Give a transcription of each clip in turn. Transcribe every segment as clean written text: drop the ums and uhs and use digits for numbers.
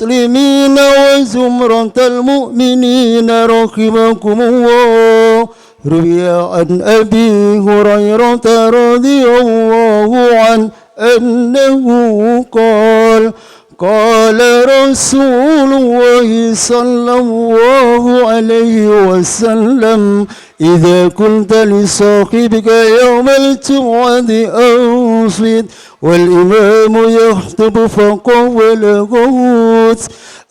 المسلمين وزمرة المؤمنين رحمكم الله. روي عن أبي هريرة رضي الله عنه أنه قال قال رسول الله صلى الله عليه وسلم إذا قلت لصاحبك يوم الجمعة أنصت والإمام يخطب فقال قوت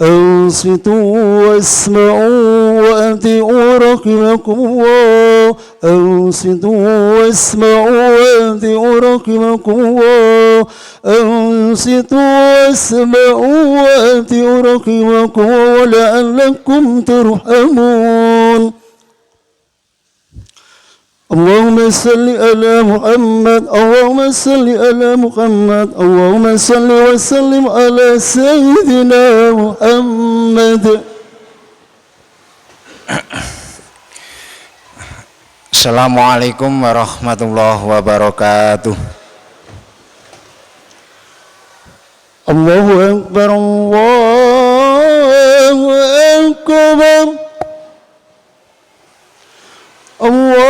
أنصتوا واسمعوا وأطيعوا رحمكم الله. أنصتوا واسمعوا وأطيعوا رحمكم الله. أنصتوا واسمعوا وأطيعوا رحمكم الله ولعلكم ترحمون. اللهم صل على محمد. اللهم صل على محمد. اللهم صل وسلم على سيدنا محمد. Assalamualaikum warahmatullahi wabarakatuh. Allahu Akbar. Allahu Akbar. Allahu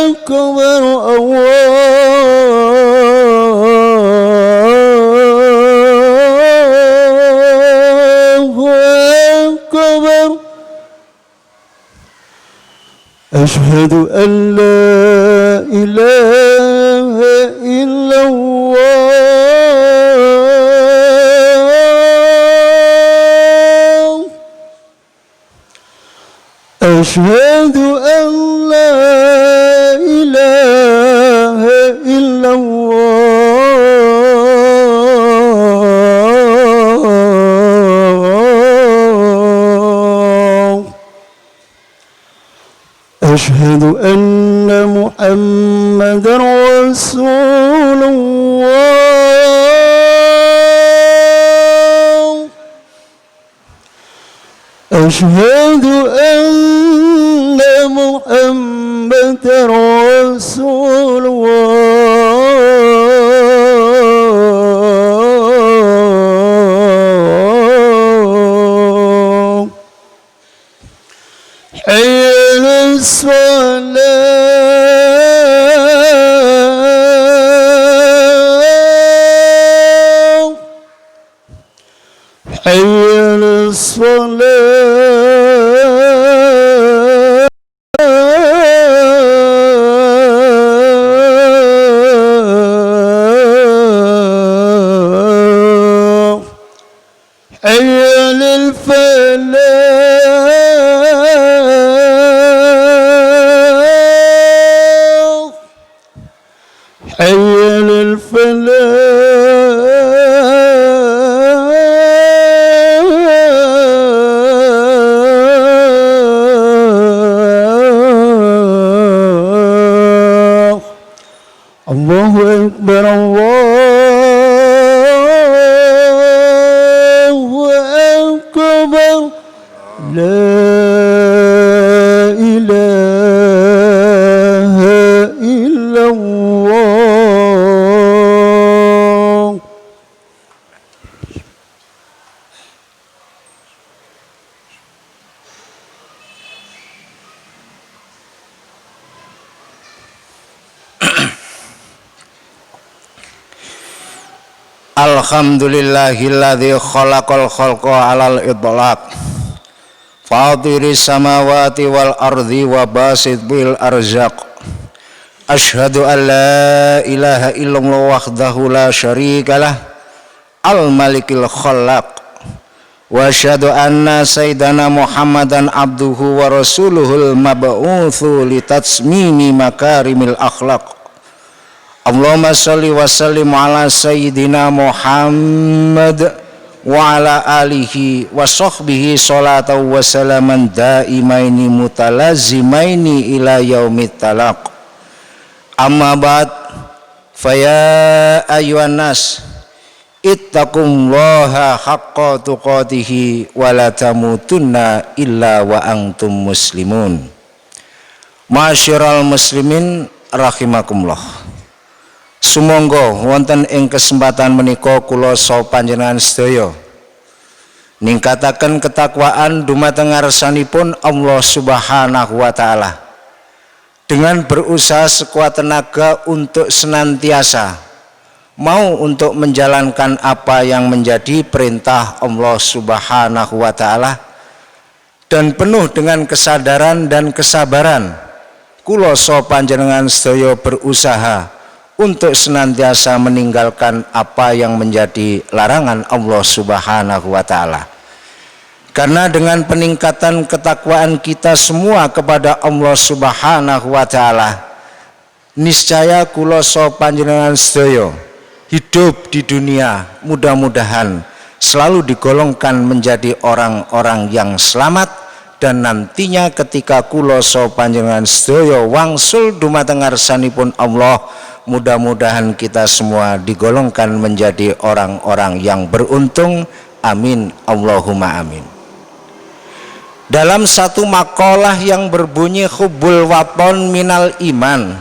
Akbar. Allahu Akbar. Ashhadu an la ilaha illallah. Ashhadu an la ilaha illallah. Ashhadu anna Muhammadan Rasulullah. Ashhadu anna Muhammadan Rasulullah. Hayya ala salat. Hayya ala salat. Hayya ala falah. Hayya ala falah. Allahu Akbar. Allahu Akbar. La ilaha illallah. Alhamdulillahilladzi khalaqal khalqa 'alal itlaq fatiris samawati wal ardi wa basit bil arzaq. Asyhadu an la ilaha illallah wahdahu la syarikalah al malikil khallaq wa asyhadu anna sayyidana Muhammadan abduhu wa rasuluhul mab'utsu litatsmimi makarimil akhlaq. Allahumma sholli wa sallim ala sayyidina Muhammad wa ala alihi wa sahbihi salatan wa salaman daimaini mutalazimaini ila yaumit talaq. Amma ba'd, faya ayyuhan nas ittaqullaha haqqa tuqatih wa la tamutunna illa wa antum muslimun. Ma'asyiral muslimin rahimakumullah. Sumangga wonten ing kesempatan menika kula saha panjenengan sedaya ningkataken ketakwaan dumateng ngarsanipun Allah Subhanahu wa taala dengan berusaha sekuat tenaga untuk senantiasa mau untuk menjalankan apa yang menjadi perintah Allah Subhanahu wa taala, dan penuh dengan kesadaran dan kesabaran kula saha panjenengan sedaya berusaha untuk senantiasa meninggalkan apa yang menjadi larangan Allah Subhanahu wa taala. Karena dengan peningkatan ketakwaan kita semua kepada Allah Subhanahu wa taala, niscaya kula saha panjenengan sedaya hidup di dunia mudah-mudahan selalu digolongkan menjadi orang-orang yang selamat, dan nantinya ketika kula saha panjenengan sedaya wangsul dumateng ngarsanipun Allah, mudah-mudahan kita semua digolongkan menjadi orang-orang yang beruntung. Amin Allahumma amin. Dalam satu makalah yang berbunyi hubbul waton minal iman,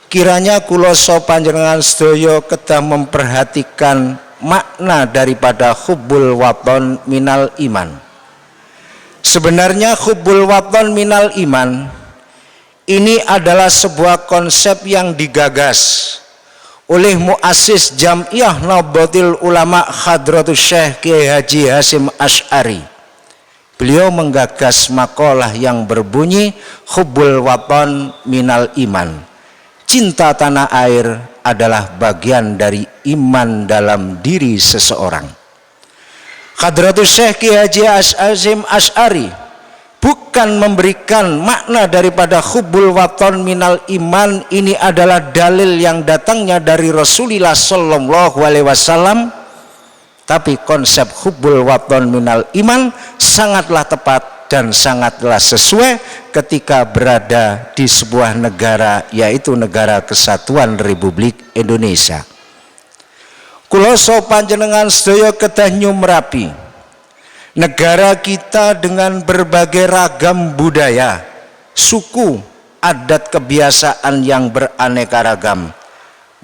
kiranya kula saha panjenengan sedaya kedah memperhatikan makna daripada hubbul waton minal iman. Sebenarnya hubbul waton minal iman ini adalah sebuah konsep yang digagas oleh muassis Jam'iyah Nahdlatul Ulama Hadratus Syekh Kiai Haji Hasyim Asy'ari. Beliau menggagas makalah yang berbunyi hubbul waton minal iman. Cinta tanah air adalah bagian dari iman dalam diri seseorang. Hadratus Syekh Kiai Haji Hasyim Asy'ari bukan memberikan makna daripada hubbul waton minal iman ini adalah dalil yang datangnya dari Rasulullah sallallahu alaihi wasallam, tapi konsep hubbul waton minal iman sangatlah tepat dan sangatlah sesuai ketika berada di sebuah negara, yaitu Negara Kesatuan Republik Indonesia. Kula saha panjenengan sedaya kedah nyumrapi negara kita dengan berbagai ragam budaya, suku, adat, kebiasaan yang beraneka ragam.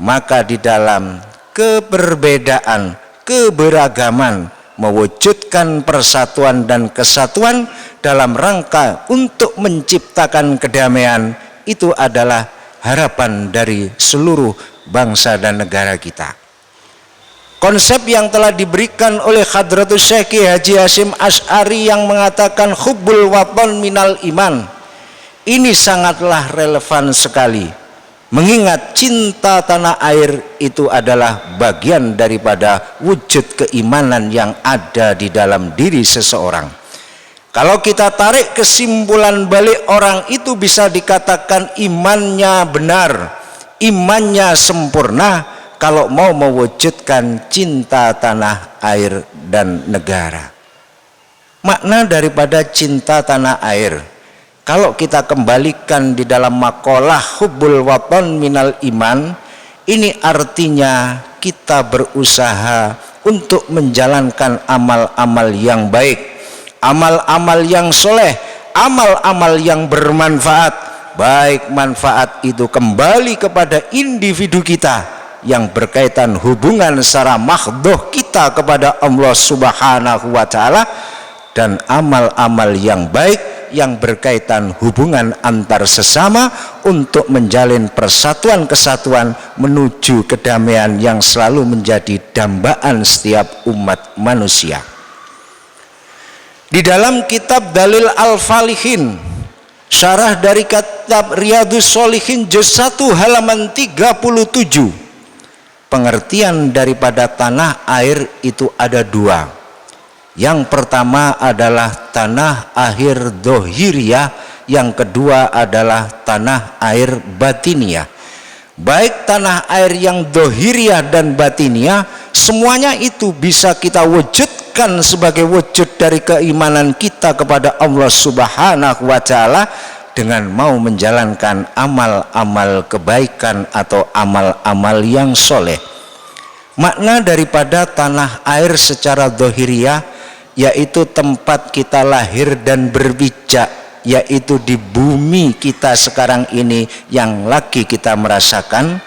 Maka di dalam keberbedaan, keberagaman mewujudkan persatuan dan kesatuan dalam rangka untuk menciptakan kedamaian, itu adalah harapan dari seluruh bangsa dan negara kita. Konsep yang telah diberikan oleh Hadratus Syekh Kiai Haji Hasyim Asy'ari yang mengatakan hubbul waton minal iman ini sangatlah relevan sekali, mengingat cinta tanah air itu adalah bagian daripada wujud keimanan yang ada di dalam diri seseorang. Kalau kita tarik kesimpulan balik, orang itu bisa dikatakan imannya benar, imannya sempurna kalau mau mewujudkan cinta tanah air dan negara. Makna daripada cinta tanah air, kalau kita kembalikan di dalam makalah hubbul waton minal iman, ini artinya kita berusaha untuk menjalankan amal-amal yang baik, amal-amal yang soleh, amal-amal yang bermanfaat, baik manfaat itu kembali kepada individu kita yang berkaitan hubungan secara mahdhah kita kepada Allah Subhanahu wa taala, dan amal-amal yang baik yang berkaitan hubungan antar sesama untuk menjalin persatuan kesatuan menuju kedamaian yang selalu menjadi dambaan setiap umat manusia. Di dalam kitab Dalil Al-Falihin, syarah dari kitab Riyadhus Shalihin juz 1 halaman 37, pengertian daripada tanah air itu ada dua. Yang pertama adalah tanah air dohiriyah, yang kedua adalah tanah air batiniyah. Baik tanah air yang dohiriyah dan batiniyah, semuanya itu bisa kita wujudkan sebagai wujud dari keimanan kita kepada Allah Subhanahu wa taala dengan mau menjalankan amal-amal kebaikan atau amal-amal yang soleh. Makna daripada tanah air secara dohiriyah yaitu tempat kita lahir dan berpijak, yaitu di bumi kita sekarang ini yang lagi kita merasakan.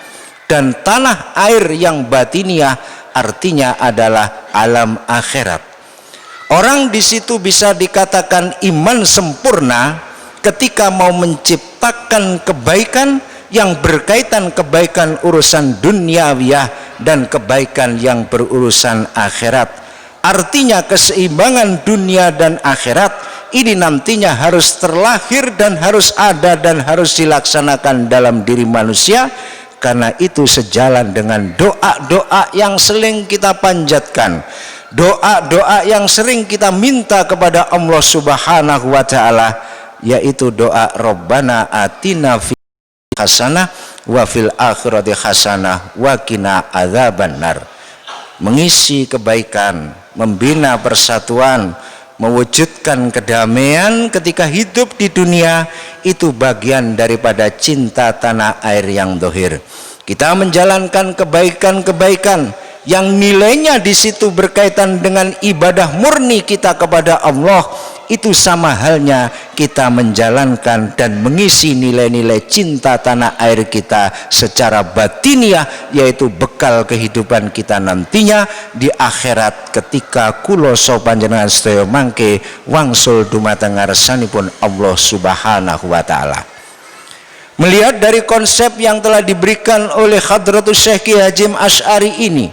dan tanah air yang batiniah artinya adalah alam akhirat. Orang di situ bisa dikatakan iman sempurna ketika mau menciptakan kebaikan yang berkaitan kebaikan urusan duniawiyah dan kebaikan yang berurusan akhirat. Artinya keseimbangan dunia dan akhirat ini nantinya harus terlahir dan harus ada dan harus dilaksanakan dalam diri manusia. Karena itu sejalan dengan doa-doa yang sering kita panjatkan, doa-doa yang sering kita minta kepada Allah Subhanahu wa Ta'ala, yaitu doa Rabbana atina fid hasanah wa fil akhirati hasanah wa qina adzabannar. Mengisi kebaikan, membina persatuan, mewujudkan kedamaian ketika hidup di dunia, itu bagian daripada cinta tanah air yang zahir. Kita menjalankan kebaikan-kebaikan yang nilainya di situ berkaitan dengan ibadah murni kita kepada Allah, itu sama halnya kita menjalankan dan mengisi nilai-nilai cinta tanah air kita secara batiniah, yaitu bekal kehidupan kita nantinya di akhirat ketika kula saha panjenengan sedaya mangke wangsul dumateng ngarsanipun Allah Subhanahu wa Ta'ala. Melihat dari konsep yang telah diberikan oleh Hadratus Syekh Ki Hasyim Asy'ari ini,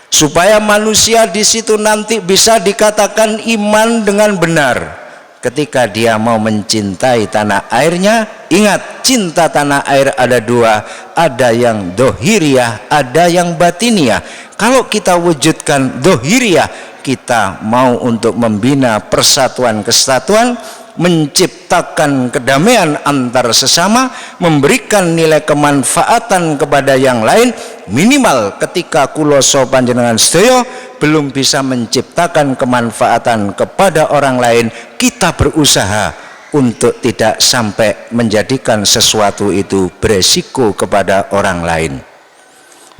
supaya manusia di situ nanti bisa dikatakan iman dengan benar ketika dia mau mencintai tanah airnya. Ingat, cinta tanah air ada dua, ada yang dohiriyah, ada yang batiniah. Kalau kita wujudkan dohiriyah, kita mau untuk membina persatuan kesatuan, menciptakan kedamaian antar sesama, memberikan nilai kemanfaatan kepada yang lain. Minimal ketika kula saha panjenengan sedaya belum bisa menciptakan kemanfaatan kepada orang lain, kita berusaha untuk tidak sampai menjadikan sesuatu itu beresiko kepada orang lain.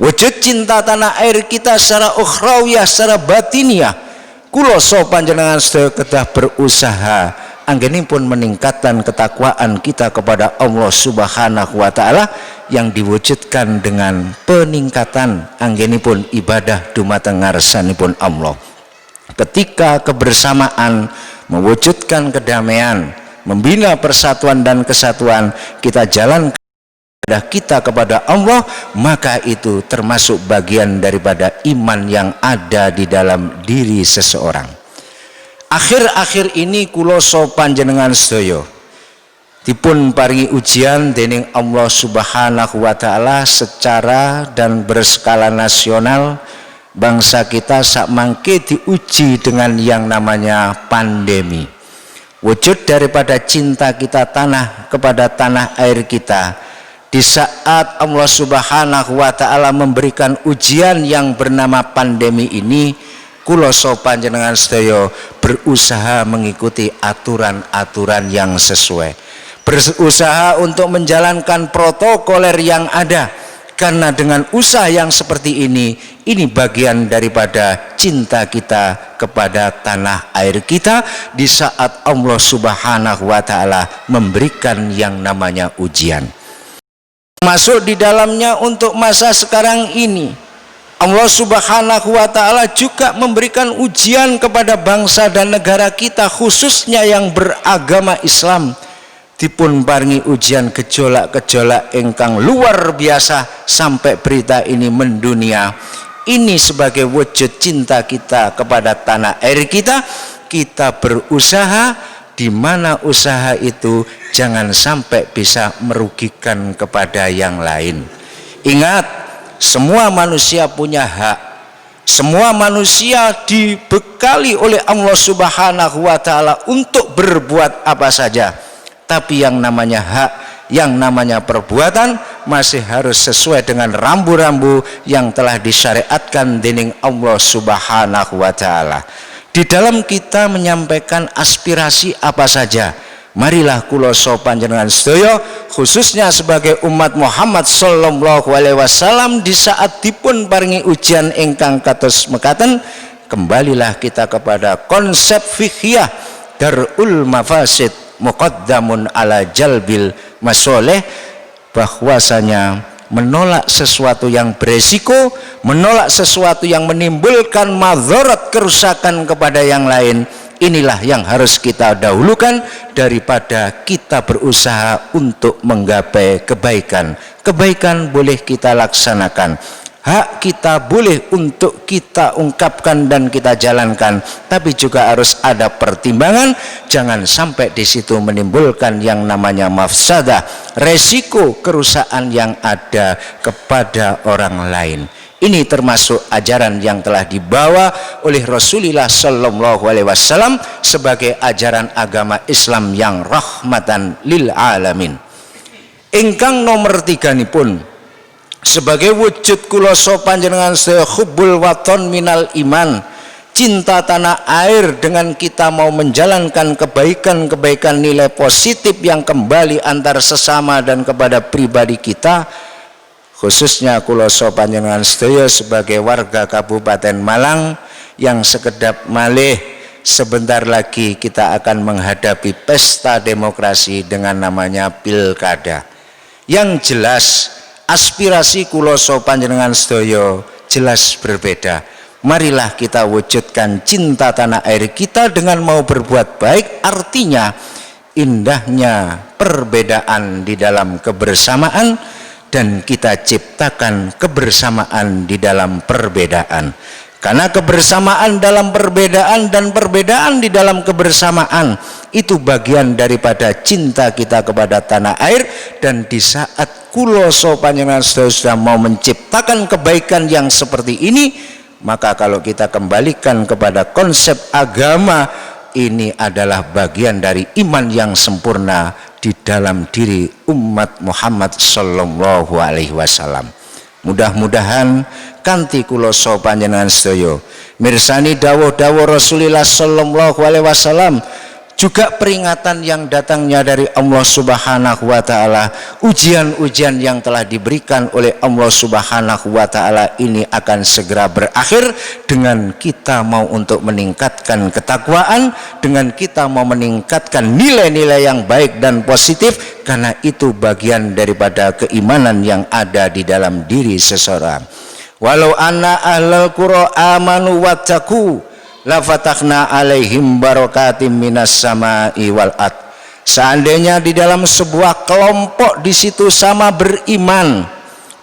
Wujud cinta tanah air kita secara ukhrawiyah, secara batiniah, kula saha panjenengan sedaya kedah berusaha anggenipun meningkatkan ketakwaan kita kepada Allah Subhanahu wa Ta'ala, yang diwujudkan dengan peningkatan anggenipun ibadah dumateng ngarsanipun Allah. Ketika kebersamaan mewujudkan kedamaian, membina persatuan dan kesatuan, kita jalankan kita kepada Allah, maka itu termasuk bagian daripada iman yang ada di dalam diri seseorang. Akhir-akhir ini kula saha panjenengan sedaya dipun paringi ujian dening Allah Subhanahu wa Ta'ala secara dan berskala nasional. Bangsa kita sak mangke diuji dengan yang namanya pandemi. Wujud daripada cinta kita kepada tanah air kita, di saat Allah Subhanahu wa Ta'ala memberikan ujian yang bernama pandemi ini, kula saha panjenengan sedaya berusaha mengikuti aturan-aturan yang sesuai, berusaha untuk menjalankan protokoler yang ada, karena dengan usaha yang seperti ini bagian daripada cinta kita kepada tanah air kita di saat Allah Subhanahu wa Ta'ala memberikan yang namanya ujian. Masuk di dalamnya untuk masa sekarang ini, Allah Subhanahu wa Ta'ala juga memberikan ujian kepada bangsa dan negara kita, khususnya yang beragama Islam. Dipun paringi ujian gejolak-gejolak ingkang luar biasa sampai berita ini mendunia. Ini sebagai wujud cinta kita kepada tanah air kita. Kita berusaha, di mana usaha itu jangan sampai bisa merugikan kepada yang lain. Ingat, semua manusia punya hak. Semua manusia dibekali oleh Allah Subhanahu wa Ta'ala untuk berbuat apa saja. Tapi yang namanya hak, yang namanya perbuatan masih harus sesuai dengan rambu-rambu yang telah disyariatkan dening Allah Subhanahu wa Ta'ala. Di dalam kita menyampaikan aspirasi apa saja, marilah kula saha panjenengan sedaya khususnya sebagai umat Muhammad sallallahu alaihi wasallam, di saat dipun paringi ujian ingkang kados mekaten, kembalilah kita kepada konsep fikhiyah darul mafasid muqaddamun ala jalbil masoleh, bahwasanya menolak sesuatu yang beresiko, menolak sesuatu yang menimbulkan madharat kerusakan kepada yang lain. Inilah yang harus kita dahulukan daripada kita berusaha untuk menggapai kebaikan. Kebaikan boleh kita laksanakan, hak kita boleh untuk kita ungkapkan dan kita jalankan, tapi juga harus ada pertimbangan. Jangan sampai di situ menimbulkan yang namanya mafsadah, resiko kerusakan yang ada kepada orang lain. Ini termasuk ajaran yang telah dibawa oleh Rasulullah Sallallahu Alaihi Wasallam sebagai ajaran agama Islam yang rahmatan lil alamin. Ingkang nomor 3 nipun, sebagai wujud kuloso panjenengan sedaya hubbul waton minal iman, cinta tanah air, dengan kita mau menjalankan kebaikan-kebaikan, nilai positif yang kembali antar sesama dan kepada pribadi kita, khususnya kuloso panjenengan sedaya sebagai warga Kabupaten Malang yang sekedap malih sebentar lagi kita akan menghadapi pesta demokrasi dengan namanya pilkada. Yang jelas aspirasi kuloso panjenengan sedaya jelas berbeda. Marilah kita wujudkan cinta tanah air kita dengan mau berbuat baik. Artinya indahnya perbedaan di dalam kebersamaan, dan kita ciptakan kebersamaan di dalam perbedaan. Karena kebersamaan dalam perbedaan dan perbedaan di dalam kebersamaan itu bagian daripada cinta kita kepada tanah air. Dan di saat kuloso panjenengan sudah mau menciptakan kebaikan yang seperti ini, maka kalau kita kembalikan kepada konsep agama, ini adalah bagian dari iman yang sempurna di dalam diri umat Muhammad Sallallahu Alaihi Wasallam. Mudah-mudahan kanthi kuloso panjenengan sedaya mirsani dawuh-dawuh Rasulullah Sallallahu Alaihi Wasallam, juga peringatan yang datangnya dari Allah Subhanahu wa Ta'ala, ujian-ujian yang telah diberikan oleh Allah Subhanahu wa Ta'ala ini akan segera berakhir dengan kita mau untuk meningkatkan ketakwaan, dengan kita mau meningkatkan nilai-nilai yang baik dan positif, karena itu bagian daripada keimanan yang ada di dalam diri seseorang. Walau anna ahlal qura amanu wattaqu la fatahna alaihim barakatim minas samai wal ard. Seandainya di dalam sebuah kelompok di situ sama beriman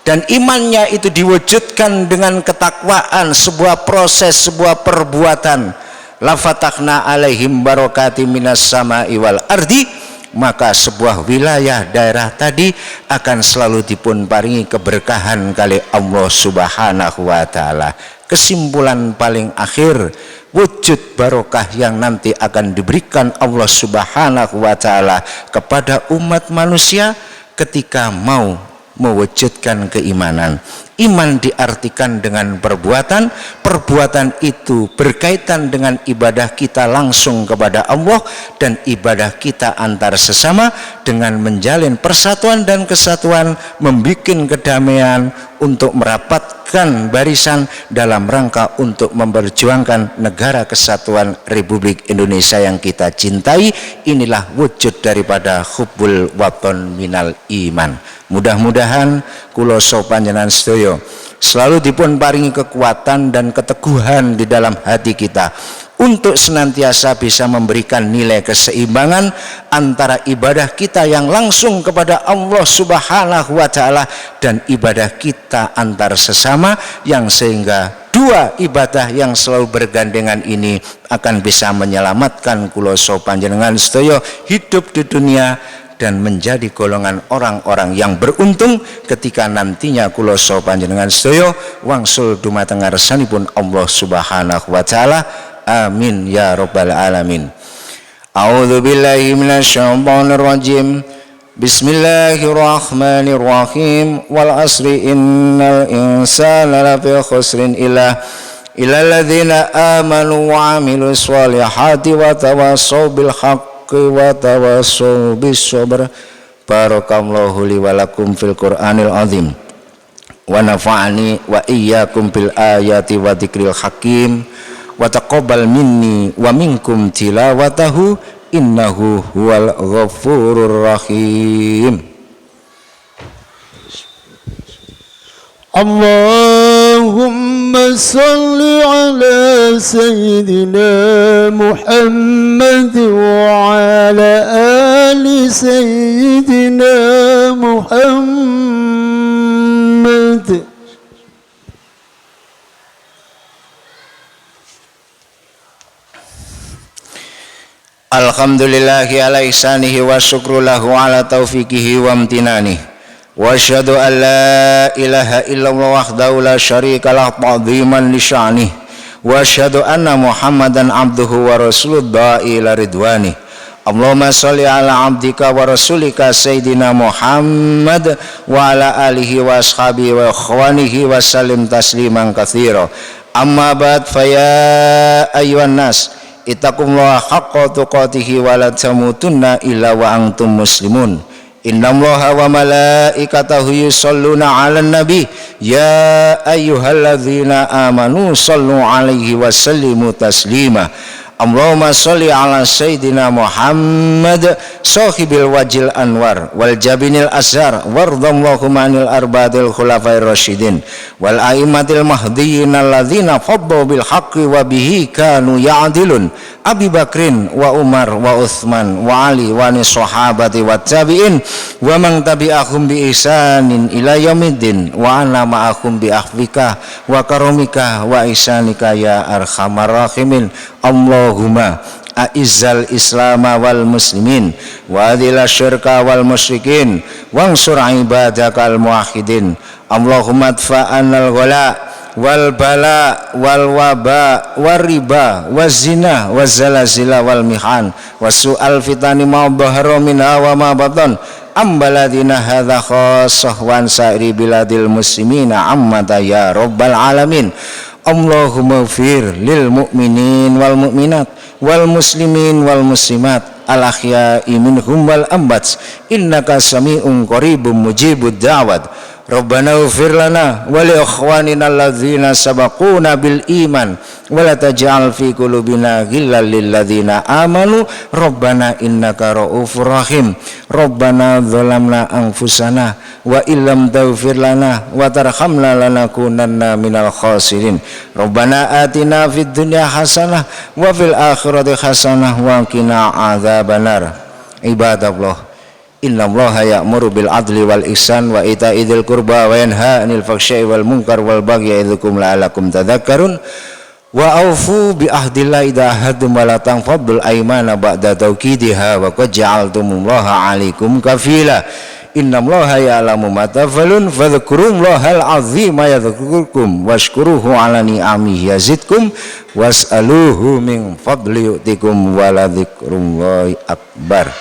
dan imannya itu diwujudkan dengan ketakwaan, sebuah proses, sebuah perbuatan, la fatahna alaihim barakatim minas samai wal ardi, maka sebuah wilayah daerah tadi akan selalu dipun paringi keberkahan kali Allah Subhanahu wa Ta'ala. Kesimpulan paling akhir, wujud barokah yang nanti akan diberikan Allah Subhanahu wa Ta'ala kepada umat manusia ketika mau mewujudkan keimanan. Iman diartikan dengan perbuatan, perbuatan itu berkaitan dengan ibadah kita langsung kepada Allah dan ibadah kita antar sesama dengan menjalin persatuan dan kesatuan, membuat kedamaian untuk merapatkan barisan dalam rangka untuk memperjuangkan negara kesatuan Republik Indonesia yang kita cintai. Inilah wujud daripada hubbul waton minal iman. Mudah-mudahan kuloso panjenengan sedaya selalu dipun paringi kekuatan dan keteguhan di dalam hati kita untuk senantiasa bisa memberikan nilai keseimbangan antara ibadah kita yang langsung kepada Allah Subhanahu wa Ta'ala dan ibadah kita antar sesama, yang sehingga dua ibadah yang selalu bergandengan ini akan bisa menyelamatkan kuloso panjenengan sedaya hidup di dunia dan menjadi golongan orang-orang yang beruntung ketika nantinya kuloso panjenengan sedaya wangsul dumateng ngarsanipun Allah Subhanahu wa Ta'ala. Amin ya rabbal alamin. A'udzu billahi minasyaitonir rajim. Bismillahirrahmanirrahim. Wal asri innal insana lafi khusrin illa alladzina amanu wa amilus solihati wa tawassaw bil haqqi wa tawassaw bis sabr. Barakallahu li wa lakum fil Qur'anil azim wa nafa'ani wa iyyakum bil ayati wa dzikril hakim wa taqabbal minni wa minkum tilawatahu innahu huwal ghafurur rahim. اللهم صل على سيدنا محمد وعلى آل سيدنا محمد. Alhamdulillahi ala ihsanihi wa syukru lahu ala taufiqihi wa amtinanihi wa asyhadu an la ilaha illallah wahdahu la syarika lah ta'dhiman li sya'nihi wa asyhadu anna muhammadan abduhu wa rasuluh da'i ila ridwani. Allahumma sholli ala abdika wa rasulika sayyidina Muhammad wa ala alihi wa ashabihi wa ikhwanihi wa sallim tasliman katsira. Amma ba'd, fa ya ayyuhan nas ittaqullaha haqqa tuqatih wa la tamutunna illa wa antum muslimun. Innallaha wa malaikatahu yusholluna 'alan nabi ya ayyuhalladzina amanu shallu 'alaihi wa sallimu taslima. Allahumma sholli ala sayyidina Muhammad sahibil wajil anwar wal jabinil azhar wardallahu manil arba'il khulafair rasyidin wal a'immatil mahdiyyin alladzina faddu bil haqqi wa bihi kanu ya'dilun Abi Bakrin wa Umar wa Uthman wa Ali wa ni sahabati wa tabi'in wa man tabi'ahum bi ihsanin ila yaumiddin wa ana ma'ahum bi ahfika wa karamika wa ihsanika ya arhamar rahimin. Allahumma a'izzal islama wal muslimin wa adil syirka wal musyrikin wansur ibadakal muwahhidin. Allahumma adfa'anal ghala wal bala wal waba wal riba waz zina waz zalazila wal mihan wasu'al fitani ma dhahara minha wa ma batan ambaladina hadza khassah wan sa'iri biladil muslimina ammata ya rabbal alamin. Allahumma ighfir lil mu'minin wal mu'minat wal muslimin wal muslimat al ahya'i minhum wal amwat innaka sami'un qaribun mujibud da'wat. Rabbana ighfir lana wa li ikhwanina alladzina sabaquna bil iman wa la taj'al fi qulubina ghillan lil ladzina amanu rabbana innaka ra'ufur rahim. Rabbana dzalamna anfusana wa illam taghfir lana wa tarhamna lanakunanna minal khasirin. Rabbana atina fid dunya hasanah wa fil akhirati hasanah wa qina adzabannar. Ibadallah, innallaha ya'muru bil adli wal ihsan wa ita'i dzil qurba wa yanha 'anil fahsya'i wal munkar wal bagyi ya'idukum la'allakum tadhakkarun. Wa aufu bi ahdillahi idza ahadtum wa la tanfadul aymana ba'da tawkidiha wa qad ja'altumullaha 'alaikum kafila. Innallaha ya'lamu ma taf'alun fadhkurullahal 'azima yadhkurkum washkuruhu 'ala ni'amihi yazidkum was'aluhu min fadli yu'tikum wa la dzikrullahi akbar.